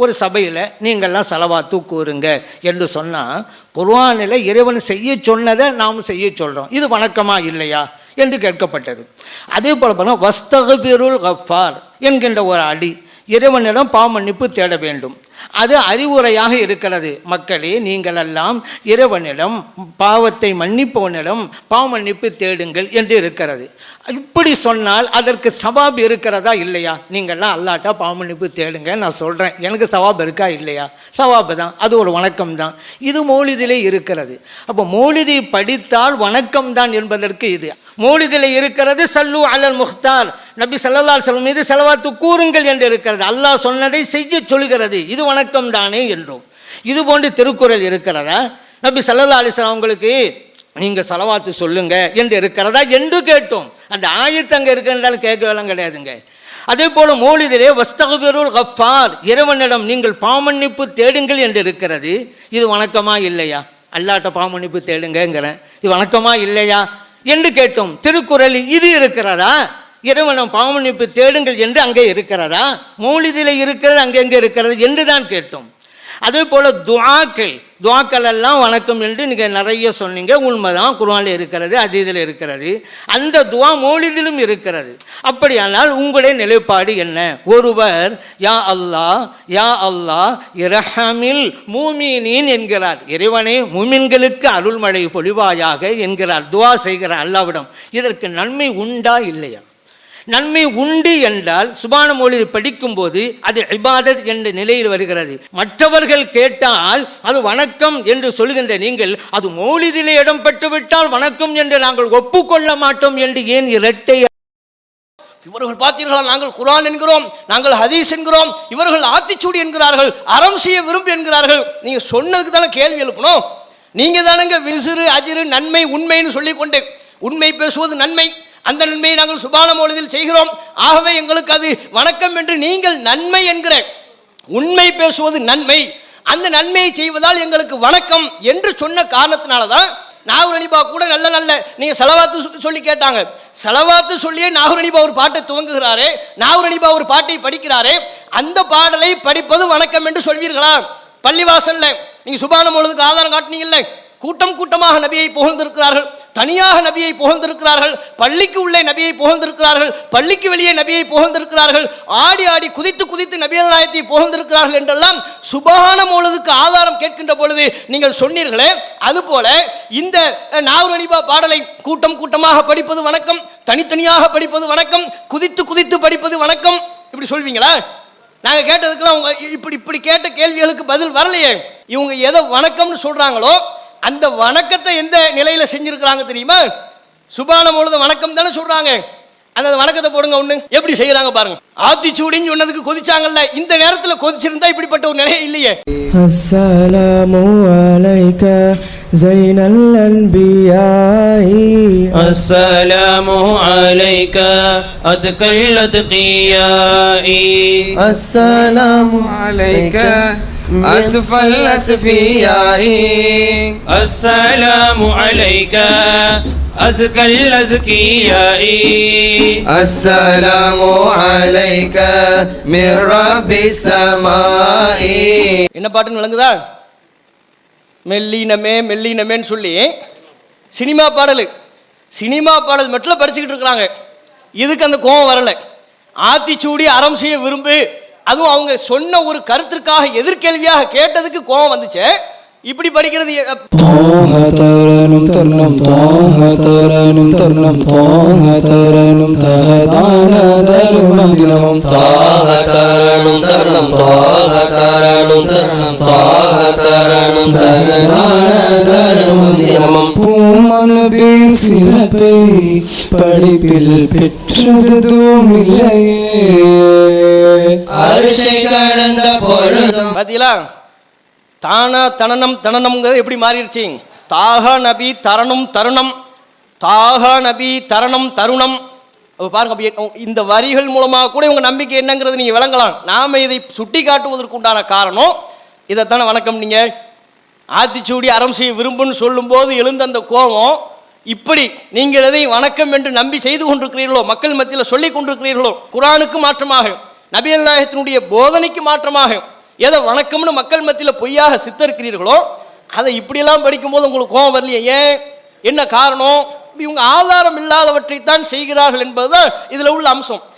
ஒரு சபையில் நீங்கள்லாம் ஸலவாத்து கூறுங்க என்று சொன்னால், குர்ஆனில் இறைவன் செய்ய சொன்னதை நாம் செய்ய சொல்கிறோம். இது வணக்கமா இல்லையா என்று கேட்கப்பட்டது. அதே போல் பார்த்தா வஸ்தக்பிருல் கஃபார் என்கின்ற ஒரு அடி, இறைவனிடம் பாவமன்னிப்பு தேட வேண்டும். அது அறிவுரையாக இருக்கிறது. மக்களே, நீங்களெல்லாம் இறைவனிடம் பாவத்தை மன்னிப்பவனிடம் பாவ மன்னிப்பு தேடுங்கள் என்று இருக்கிறது. இப்படி சொன்னால் அதற்கு சவாப் இருக்கிறதா இல்லையா? நீங்கள்லாம் அல்லாட்டா பாவ மன்னிப்பு தேடுங்க நான் சொல்கிறேன், எனக்கு சவாப் இருக்கா இல்லையா? சவாபு தான், அது ஒரு வணக்கம் தான். இது மௌலிதிலே இருக்கிறது. அப்போ மௌலிதை படித்தால் வணக்கம் தான் என்பதற்கு இது மௌலிதிலே இருக்கிறது. சல்லு அலல் முஹ்தார், நபி ஸல்லல்லாஹு அலைஹி வஸல்லம் மீது ஸலவாத்து கூறுங்கள் என்று இருக்கிறது. அல்லாஹ் சொன்னதை செய்ய சொல்கிறது, இது வணக்கம் தானே என்றும். இது போன்று திருக்குறள் இருக்கிறதா? நபி ஸல்லல்லாஹு அலைஹி வஸல்லம் அவங்களுக்கு நீங்கள் ஸலவாத்து சொல்லுங்க என்று இருக்கிறதா என்று கேட்டோம். அந்த ஆயத்து அங்கே இருக்கின்றாலும் கேட்கலாம் கிடையாதுங்க. அதே போல் மௌலிதிலே வஸ்தக்பிருல் கஃபார், இறைவனிடம் நீங்கள் பாவமன்னிப்பு தேடுங்கள் என்று இருக்கிறது. இது வணக்கமா இல்லையா? அல்லாட்ட பாவமன்னிப்பு தேடுங்கிறேன், இது வணக்கமா இல்லையா என்று கேட்டோம். திருக்குறளில் இது இருக்கிறதா? இறைவனிடம் பாவமன்னிப்பு தேடுங்கள் என்று அங்கே இருக்கிறதா? மௌலிதிலே இருக்கிறது, அங்கெங்கே இருக்கிறது என்று தான் கேட்டோம். அதே போல் துஆக்கள் எல்லாம் வணக்கம் என்று நீங்கள் நிறைய சொன்னீங்க. உண்மைதான், குர்ஆனில் இருக்கிறது, ஹதீஸில் இருக்கிறது. அந்த துஆ மௌலிதிலும் இருக்கிறது. அப்படியானால் உங்களுடைய நிலைப்பாடு என்ன? ஒருவர் யா அல்லாஹ் யா அல்லாஹ் இரஹமில் மூமினீன் என்கிறார். இறைவனே மூமின்களுக்கு அருள்மழை பொழிவாயாக என்கிறார், துஆ செய்கிறார் அல்லாஹ்விடம். இதற்கு நன்மை உண்டா இல்லையா? நன்மை உண்டு என்றால் சுபான மௌலிதை படிக்கும்போது அது இபாதத் என்ற நிலையில் வருகிறது. மற்றவர்கள் கேட்டால் அது வணக்கம் என்று சொல்கின்ற நீங்கள், அது மௌலிதிலே இடம் பெற்றுவிட்டால் வணக்கம் என்று நாங்கள் ஒப்புக்கொள்ள மாட்டோம் என்று ஏன் இரட்டை? இவர்கள் பார்த்தீர்களா, நாங்கள் குர்ஆன் என்கிறோம், நாங்கள் ஹதீஸ் என்கிறோம், இவர்கள் ஆத்திச்சூடி என்கிறார்கள், அறம் செய்ய விரும்பு என்கிறார்கள். நீங்க சொன்னதுக்கு தானே கேள்வி எழுப்பணும். நீங்க தானங்க விசிறு அஜிறு நன்மை உண்மைன்னு சொல்லிக்கொண்டு, உண்மை பேசுவது நன்மை, அந்த நன்மையை நாங்கள் சுபான மௌலிதில் செய்கிறோம், ஆகவே எங்களுக்கு அது வணக்கம் என்று நீங்கள் நன்மை என்கிற, உண்மை பேசுவது நன்மை, அந்த நன்மையை செய்வதால் எங்களுக்கு வணக்கம் என்று சொன்ன காரணத்தினால தான் நாகூர் அலிபா கூட நல்ல நீங்க ஸலவாத்து சொல்லி கேட்டாங்க. ஸலவாத்து சொல்லியே நாகூர் அலிபா ஒரு பாட்டை துவங்குகிறாரே, நாகூர் அலிபா ஒரு பாட்டை படிக்கிறாரே, அந்த பாடலை படிப்பது வணக்கம் என்று சொல்வீர்களா? பள்ளிவாசல்ல நீங்க சுபான மௌலிதுக்கு ஆதாரம் காட்டினீங்கல்ல, கூட்டம் கூட்டமாக நபியை புகழ்ந்திருக்கிறார்கள், தனியாக நபியை புகழ்ந்திருக்கிறார்கள், பள்ளிக்கு உள்ளே நபியை புகழ்ந்திருக்கிறார்கள், பள்ளிக்கு வெளியே நபியை புகழ்ந்திருக்கிறார்கள், ஆடி ஆடி குதித்து குதித்து நபிகள் நாயகத்தை புகழ்ந்திருக்கிறார்கள் என்றெல்லாம் சுபஹான மௌலிதுக்கு ஆதாரம் கேட்கின்ற பொழுது நீங்கள் சொன்னீர்களே, அதுபோல இந்த நாகூர் அலிபா பாடலை கூட்டம் கூட்டமாக படிப்பது வணக்கம், தனித்தனியாக படிப்பது வணக்கம், குதித்து குதித்து படிப்பது வணக்கம், இப்படி சொல்வீங்களா? நாங்கள் கேட்டதுக்கெல்லாம் அவங்க இப்படி கேட்ட கேள்விகளுக்கு பதில் வரலையே. இவங்க எதை வணக்கம்னு சொல்றாங்களோ அந்த வணக்கத்தை எந்த நிலையில செஞ்சிருக்கிறாங்க தெரியுமா? சுபான மௌலித வணக்கம் தானே சொல்றாங்க. அந்த வணக்கத்தை போடுங்க ஒண்ணு, எப்படி செய்யறாங்க பாருங்க. ஆத்திச்சூடின்னு சொன்னதுக்கு கொதிச்சாங்கல்ல, இந்த நேரத்துல கொதிச்சிருந்தா இப்படிப்பட்ட ஒரு நிலையே இல்லையே. அஸ்ஸலாமு அலைக ஸைனல் அன்பியாஇ, அஸ்ஸலாமு அலைக அத்கல் அத்கியாஇ, அஸ்ஸலாமு அலைக அஸ்ஃபல் அஸ்ஃபியாஇ, அஸ்ஸலாமு அலைக அஸ்கல் அஸ்கியாஇ, அஸ்ஸலாமு அலைக மிர் ரப்பிஸ் ஸமாஇ. என்ன பாட்டுன்னு விளங்குதா? மெல்லினமே மெல்லினமேன்னு சொல்லி சினிமா பாடல் மட்டும் படிச்சுக்கிட்டு இருக்கிறாங்க. இதுக்கு அந்த கோபம் வரல. ஆத்திச்சூடி அறம் செய்ய விரும்பு, அதுவும் அவங்க சொன்ன ஒரு கருத்திற்காக எதிர்கேள்வியாக கேட்டதுக்கு கோபம் வந்துச்சு. இப்படி படிக்கிறது தரணும் தர்ணம் தரணும் தர்ணம் தரணும் தஹதான தருணம் தினமும் தரணும் தர்ணம் தரணும் தர்ணம் தரணும் தஹதான தருணம் தினமும். பூமன் சிறப்பை படிப்பில் பெற்றதும் இல்லையே, அரிசை கடந்த பொழுதும். பாத்தீங்களா, தானா தனனம்ங்கிறது எப்படி மாறிடுச்சு? தாக நபி தரணும் தருணம், தாக நபி தரணம் தருணம். பாருங்க, இந்த வரிகள் மூலமாக கூட உங்க நம்பிக்கை என்னங்கிறது நீங்க விளங்கலாம். நாம இதை சுட்டி காட்டுவதற்கு உண்டான காரணம் இதைத்தானே. வணக்கம், நீங்க ஆத்திச்சூடி அறம் செய்ய விரும்புன்னு சொல்லும் போது எழுந்த அந்த கோபம், இப்படி நீங்கள் எதை வணக்கம் என்று நம்பி செய்து கொண்டிருக்கிறீர்களோ, மக்கள் மத்தியில் சொல்லிக் கொண்டிருக்கிறீர்களோ, குர்ஆனுக்கு மாற்றமாக, நபிகள் நாயகத்தினுடைய போதனைக்கு மாற்றமாக எதை வணக்கம்னு மக்கள் மத்தியில் பொய்யாக சித்தரிக்கிறீர்களோ அதை இப்படியெல்லாம் படிக்கும்போது உங்களுக்கு கோபம் வரலையே, ஏன், என்ன காரணம்? இவங்க ஆதாரம் இல்லாதவற்றைத்தான் செய்கிறார்கள் என்பதுதான் இதில் உள்ள அம்சம்.